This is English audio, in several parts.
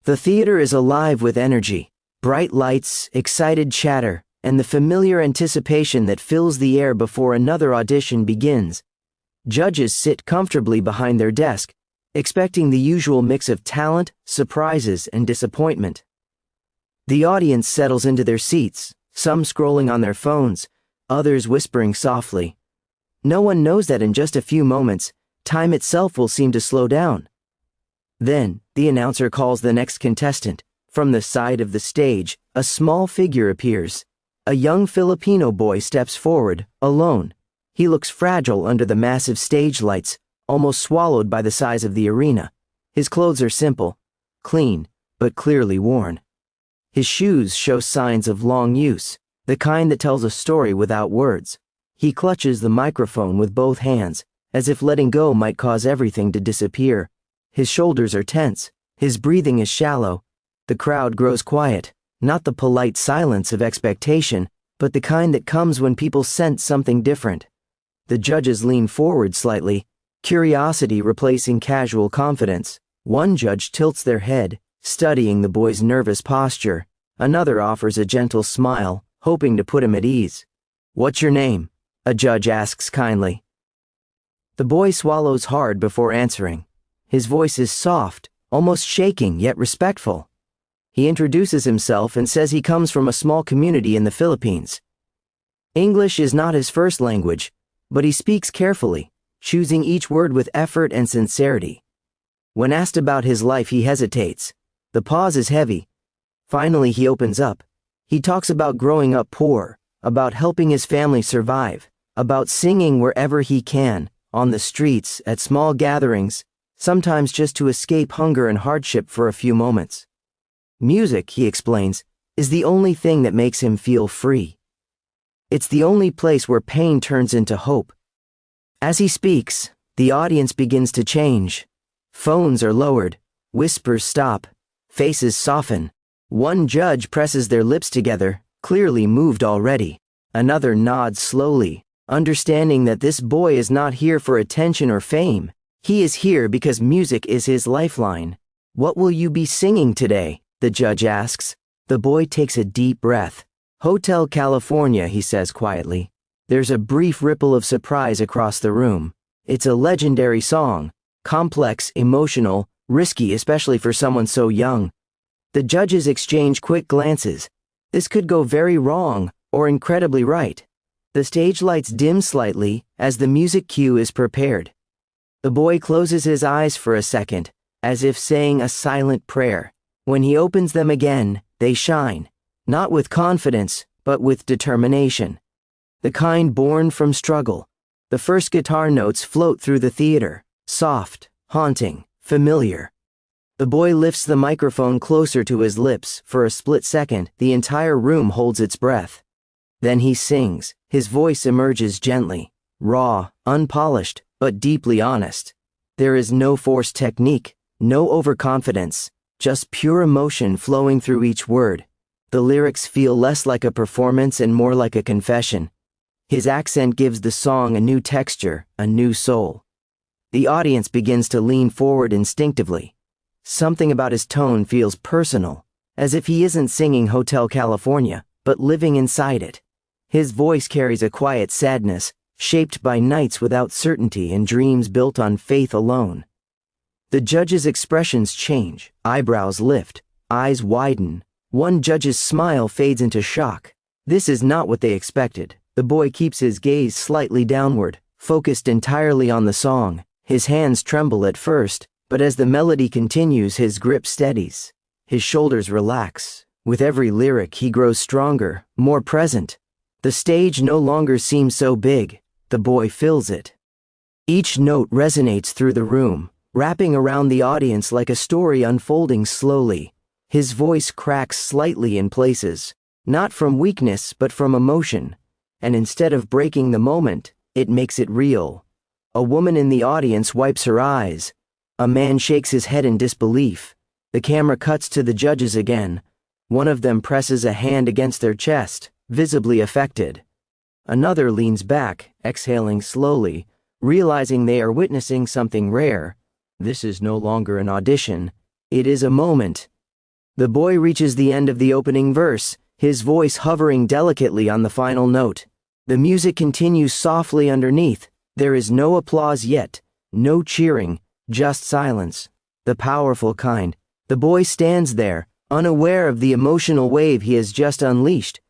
The theater is alive with energy, bright lights, excited chatter, and the familiar anticipation that fills the air before another audition begins. Judges sit comfortably behind their desk, expecting the usual mix of talent, surprises, and disappointment. The audience settles into their seats, some scrolling on their phones, others whispering softly. No one knows that in just a few moments, time itself will seem to slow down. Then, the announcer calls the next contestant. From the side of the stage, a small figure appears. A young Filipino boy steps forward, alone. He looks fragile under the massive stage lights, almost swallowed by the size of the arena. His clothes are simple, clean, but clearly worn. His shoes show signs of long use, the kind that tells a story without words. He clutches the microphone with both hands, as if letting go might cause everything to disappear. His shoulders are tense, his breathing is shallow. The crowd grows quiet, not the polite silence of expectation, but the kind that comes when people sense something different. The judges lean forward slightly, curiosity replacing casual confidence. One judge tilts their head, studying the boy's nervous posture. Another offers a gentle smile, hoping to put him at ease. "What's your name?" a judge asks kindly. The boy swallows hard before answering. His voice is soft, almost shaking yet respectful. He introduces himself and says he comes from a small community in the Philippines. English is not his first language, but he speaks carefully, choosing each word with effort and sincerity. When asked about his life, he hesitates. The pause is heavy. Finally, he opens up. He talks about growing up poor, about helping his family survive, about singing wherever he can, on the streets, at small gatherings, sometimes just to escape hunger and hardship for a few moments. Music, he explains, is the only thing that makes him feel free. It's the only place where pain turns into hope. As he speaks, the audience begins to change. Phones are lowered, whispers stop, faces soften. One judge presses their lips together, clearly moved already. Another nods slowly, understanding that this boy is not here for attention or fame. He is here because music is his lifeline. "What will you be singing today?" the judge asks. The boy takes a deep breath. "Hotel California," he says quietly. There's a brief ripple of surprise across the room. It's a legendary song, complex, emotional, risky, especially for someone so young. The judges exchange quick glances. This could go very wrong or incredibly right. The stage lights dim slightly as the music cue is prepared. The boy closes his eyes for a second, as if saying a silent prayer. When he opens them again, they shine, not with confidence, but with determination. The kind born from struggle. The first guitar notes float through the theater, soft, haunting, familiar. The boy lifts the microphone closer to his lips. For a split second, the entire room holds its breath. Then he sings. His voice emerges gently, raw, unpolished, but deeply honest. There is no forced technique, no overconfidence, just pure emotion flowing through each word. The lyrics feel less like a performance and more like a confession. His accent gives the song a new texture, a new soul. The audience begins to lean forward instinctively. Something about his tone feels personal, as if he isn't singing Hotel California, but living inside it. His voice carries a quiet sadness, shaped by nights without certainty and dreams built on faith alone. The judges' expressions change, eyebrows lift, eyes widen. One judge's smile fades into shock. This is not what they expected. The boy keeps his gaze slightly downward, focused entirely on the song. His hands tremble at first, but as the melody continues, his grip steadies. His shoulders relax. With every lyric, he grows stronger, more present. The stage no longer seems so big. The boy fills it. Each note resonates through the room, wrapping around the audience like a story unfolding slowly. His voice cracks slightly in places, not from weakness but from emotion. And instead of breaking the moment, it makes it real. A woman in the audience wipes her eyes. A man shakes his head in disbelief. The camera cuts to the judges again. One of them presses a hand against their chest, visibly affected. Another leans back, exhaling slowly, realizing they are witnessing something rare. This is no longer an audition. It is a moment, The boy reaches the end of the opening verse, his voice hovering delicately on the final note. The music continues softly underneath. There is no applause yet, no cheering, just silence. The powerful kind. The boy stands there, unaware of the emotional wave he has just unleashed.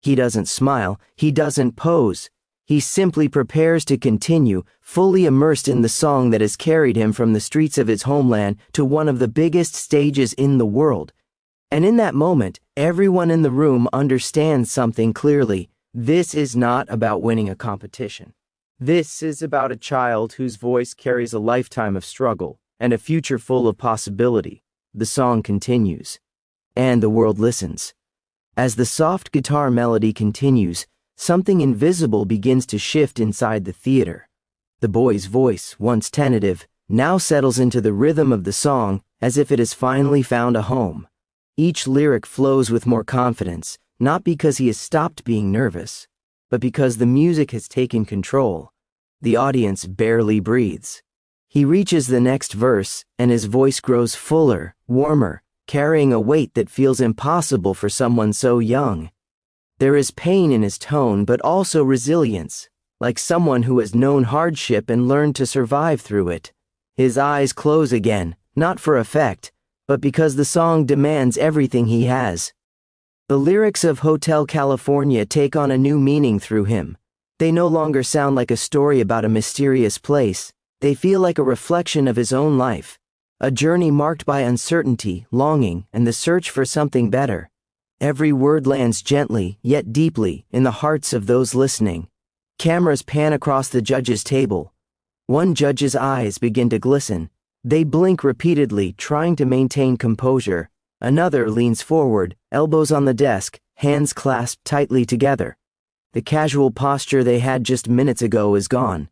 He doesn't smile, he doesn't pose. He simply prepares to continue, fully immersed in the song that has carried him from the streets of his homeland to one of the biggest stages in the world. And in that moment, everyone in the room understands something clearly. This is not about winning a competition. This is about a child whose voice carries a lifetime of struggle and a future full of possibility. The song continues, and the world listens. As the soft guitar melody continues, something invisible begins to shift inside the theater. The boy's voice, once tentative, now settles into the rhythm of the song as if it has finally found a home. Each lyric flows with more confidence, not because he has stopped being nervous, but because the music has taken control. The audience barely breathes. He reaches the next verse, and his voice grows fuller, warmer, carrying a weight that feels impossible for someone so young. There is pain in his tone, but also resilience, like someone who has known hardship and learned to survive through it. His eyes close again, not for effect, but because the song demands everything he has. The lyrics of Hotel California take on a new meaning through him. They no longer sound like a story about a mysterious place. They feel like a reflection of his own life, a journey marked by uncertainty, longing, and the search for something better. Every word lands gently, yet deeply, in the hearts of those listening. Cameras pan across the judge's table. One judge's eyes begin to glisten. They blink repeatedly, trying to maintain composure. Another leans forward, elbows on the desk, hands clasped tightly together. The casual posture they had just minutes ago is gone.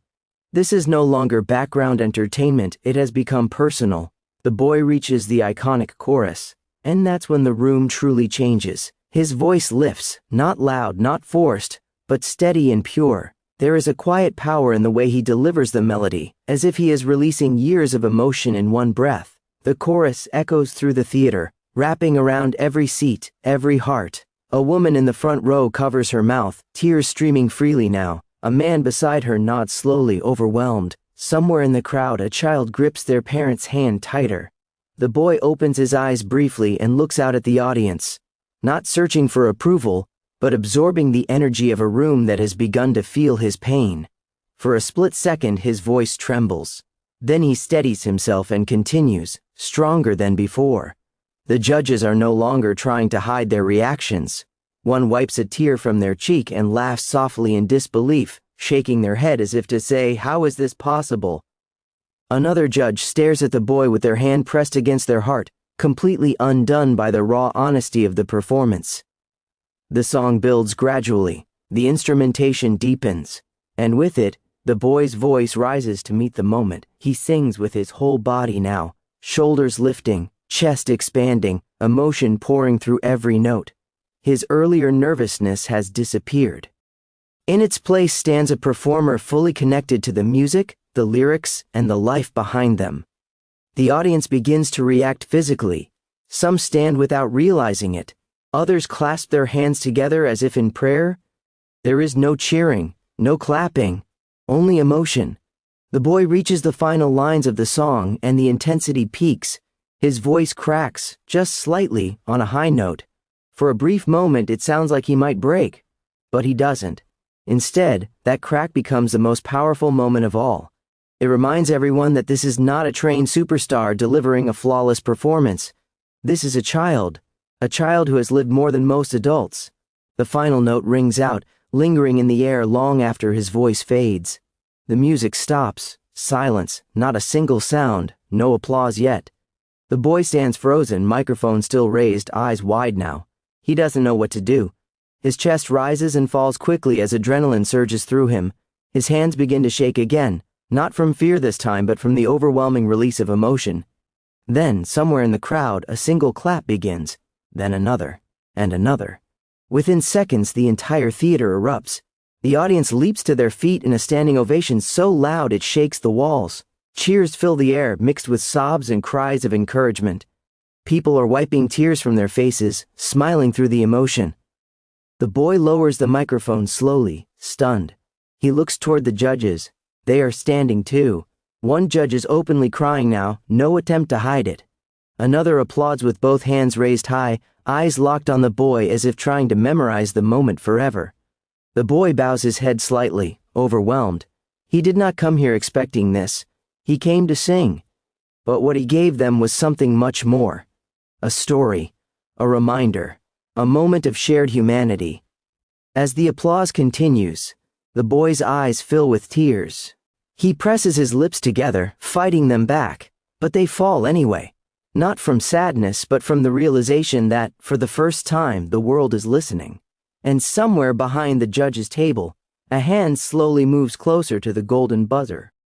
This is no longer background entertainment, it has become personal. The boy reaches the iconic chorus, and that's when the room truly changes. His voice lifts, not loud, not forced, but steady and pure. There is a quiet power in the way he delivers the melody, as if he is releasing years of emotion in one breath. The chorus echoes through the theater, wrapping around every seat, every heart. A woman in the front row covers her mouth, tears streaming freely now. A man beside her nods slowly, overwhelmed. Somewhere in the crowd, a child grips their parent's hand tighter. The boy opens his eyes briefly and looks out at the audience, not searching for approval, but absorbing the energy of a room that has begun to feel his pain. For a split second, his voice trembles. Then he steadies himself and continues, stronger than before. The judges are no longer trying to hide their reactions. One wipes a tear from their cheek and laughs softly in disbelief, shaking their head as if to say, "How is this possible?" Another judge stares at the boy with their hand pressed against their heart, completely undone by the raw honesty of the performance. The song builds gradually, the instrumentation deepens, and with it, the boy's voice rises to meet the moment. He sings with his whole body now, shoulders lifting, chest expanding, emotion pouring through every note. His earlier nervousness has disappeared. In its place stands a performer fully connected to the music, the lyrics, and the life behind them. The audience begins to react physically. Some stand without realizing it. Others clasp their hands together as if in prayer. There is no cheering, no clapping, only emotion. The boy reaches the final lines of the song and the intensity peaks. His voice cracks, just slightly, on a high note. For a brief moment it sounds like he might break, but he doesn't. Instead, that crack becomes the most powerful moment of all. It reminds everyone that this is not a trained superstar delivering a flawless performance. This is a child who has lived more than most adults. The final note rings out, lingering in the air long after his voice fades. The music stops, silence, not a single sound, no applause yet. The boy stands frozen, microphone still raised, eyes wide now. He doesn't know what to do. His chest rises and falls quickly as adrenaline surges through him. His hands begin to shake again, not from fear this time, but from the overwhelming release of emotion. Then, somewhere in the crowd, a single clap begins, then another, and another. Within seconds, the entire theater erupts. The audience leaps to their feet in a standing ovation so loud it shakes the walls. Cheers fill the air, mixed with sobs and cries of encouragement. People are wiping tears from their faces, smiling through the emotion. The boy lowers the microphone slowly, stunned. He looks toward the judges. They are standing too. One judge is openly crying now, no attempt to hide it. Another applauds with both hands raised high, eyes locked on the boy as if trying to memorize the moment forever. The boy bows his head slightly, overwhelmed. He did not come here expecting this. He came to sing. But what he gave them was something much more. A story, a reminder, a moment of shared humanity. As the applause continues, the boy's eyes fill with tears. He presses his lips together, fighting them back, but they fall anyway. Not from sadness, but from the realization that, for the first time, the world is listening. And somewhere behind the judge's table, a hand slowly moves closer to the golden buzzer.